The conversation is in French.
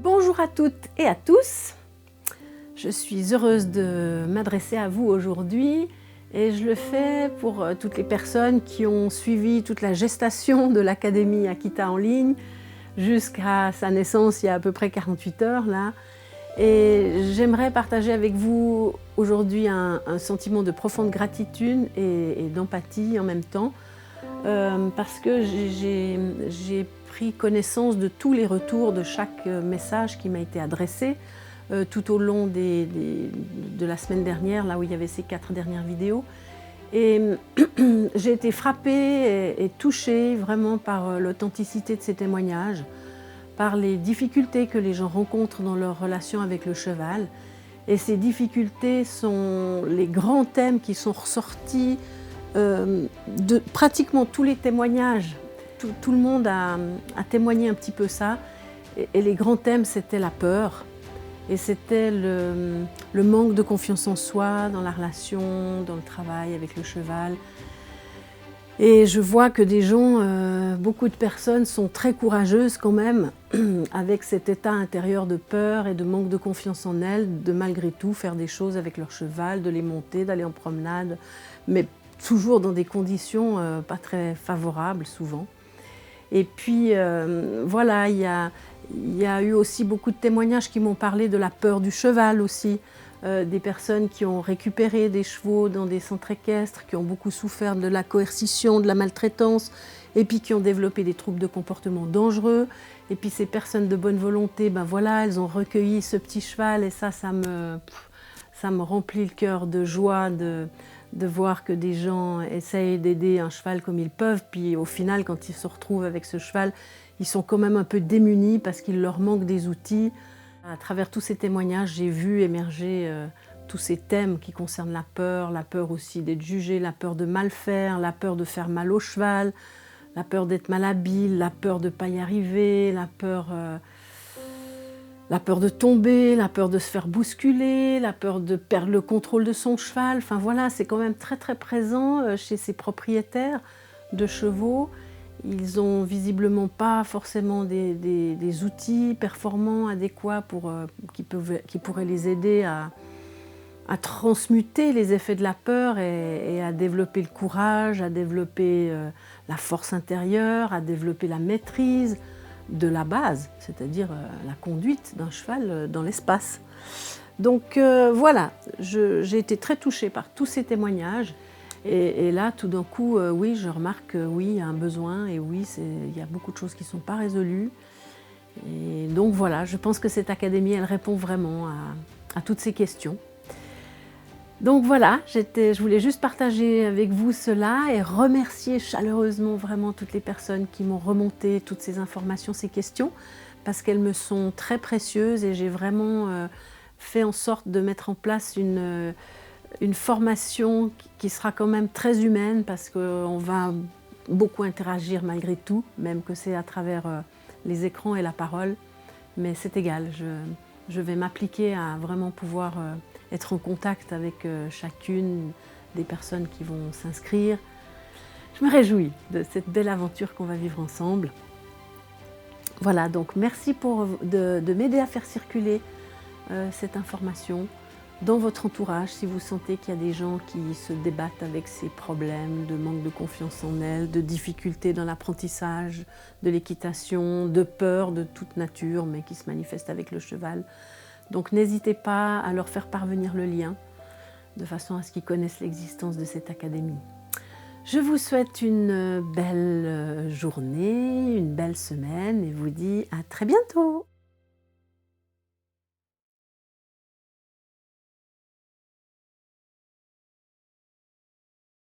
Bonjour à toutes et à tous. Je suis heureuse de m'adresser à vous aujourd'hui et je le fais pour toutes les personnes qui ont suivi toute la gestation de l'Académie Akita en ligne jusqu'à sa naissance il y a à peu près 48 heures là. Et j'aimerais partager avec vous aujourd'hui un sentiment de profonde gratitude et d'empathie en même temps parce que j'ai pris connaissance de tous les retours de chaque message qui m'a été adressé tout au long de la semaine dernière, là où il y avait ces 4 dernières vidéos. Et j'ai été frappée et touchée vraiment par l'authenticité de ces témoignages, par les difficultés que les gens rencontrent dans leur relation avec le cheval. Et ces difficultés sont les grands thèmes qui sont ressortis de pratiquement tous les témoignages. Tout le monde a témoigné un petit peu ça. Et les grands thèmes, c'était la peur. Et c'était le manque de confiance en soi, dans la relation, dans le travail avec le cheval. Et je vois que des gens, beaucoup de personnes sont très courageuses quand même, avec cet état intérieur de peur et de manque de confiance en elles, de malgré tout faire des choses avec leur cheval, de les monter, d'aller en promenade, mais toujours dans des conditions pas très favorables souvent. Et puis voilà, il y a eu aussi beaucoup de témoignages qui m'ont parlé de la peur du cheval aussi. Des personnes qui ont récupéré des chevaux dans des centres équestres, qui ont beaucoup souffert de la coercition, de la maltraitance, et puis qui ont développé des troubles de comportement dangereux. Et puis ces personnes de bonne volonté, ben voilà, elles ont recueilli ce petit cheval et ça me remplit le cœur de joie de voir que des gens essayent d'aider un cheval comme ils peuvent, puis au final, quand ils se retrouvent avec ce cheval, ils sont quand même un peu démunis parce qu'il leur manque des outils. À travers tous ces témoignages, j'ai vu émerger tous ces thèmes qui concernent la peur aussi d'être jugé, la peur de mal faire, la peur de faire mal au cheval, la peur d'être malhabile, la peur de ne pas y arriver, la peur de tomber, la peur de se faire bousculer, la peur de perdre le contrôle de son cheval. Enfin voilà, c'est quand même très très présent chez ces propriétaires de chevaux. Ils n'ont visiblement pas forcément des outils performants, adéquats qui pourraient les aider à transmuter les effets de la peur et à développer le courage, à développer la force intérieure, à développer la maîtrise de la base, c'est-à-dire la conduite d'un cheval dans l'espace. Donc voilà, j'ai été très touchée par tous ces témoignages. Et là, tout d'un coup, oui, je remarque que oui, il y a un besoin et oui, il y a beaucoup de choses qui ne sont pas résolues. Et donc voilà, je pense que cette académie, elle répond vraiment à toutes ces questions. Donc voilà, je voulais juste partager avec vous cela et remercier chaleureusement vraiment toutes les personnes qui m'ont remonté toutes ces informations, ces questions, parce qu'elles me sont très précieuses et j'ai vraiment fait en sorte de mettre en place une formation qui sera quand même très humaine parce qu'on va beaucoup interagir malgré tout, même que c'est à travers les écrans et la parole. Mais c'est égal, je vais m'appliquer à vraiment pouvoir être en contact avec chacune des personnes qui vont s'inscrire. Je me réjouis de cette belle aventure qu'on va vivre ensemble. Voilà, donc merci de m'aider à faire circuler cette information dans votre entourage, si vous sentez qu'il y a des gens qui se débattent avec ces problèmes de manque de confiance en elles, de difficultés dans l'apprentissage, de l'équitation, de peur de toute nature, mais qui se manifestent avec le cheval. Donc n'hésitez pas à leur faire parvenir le lien, de façon à ce qu'ils connaissent l'existence de cette académie. Je vous souhaite une belle journée, une belle semaine et vous dis à très bientôt.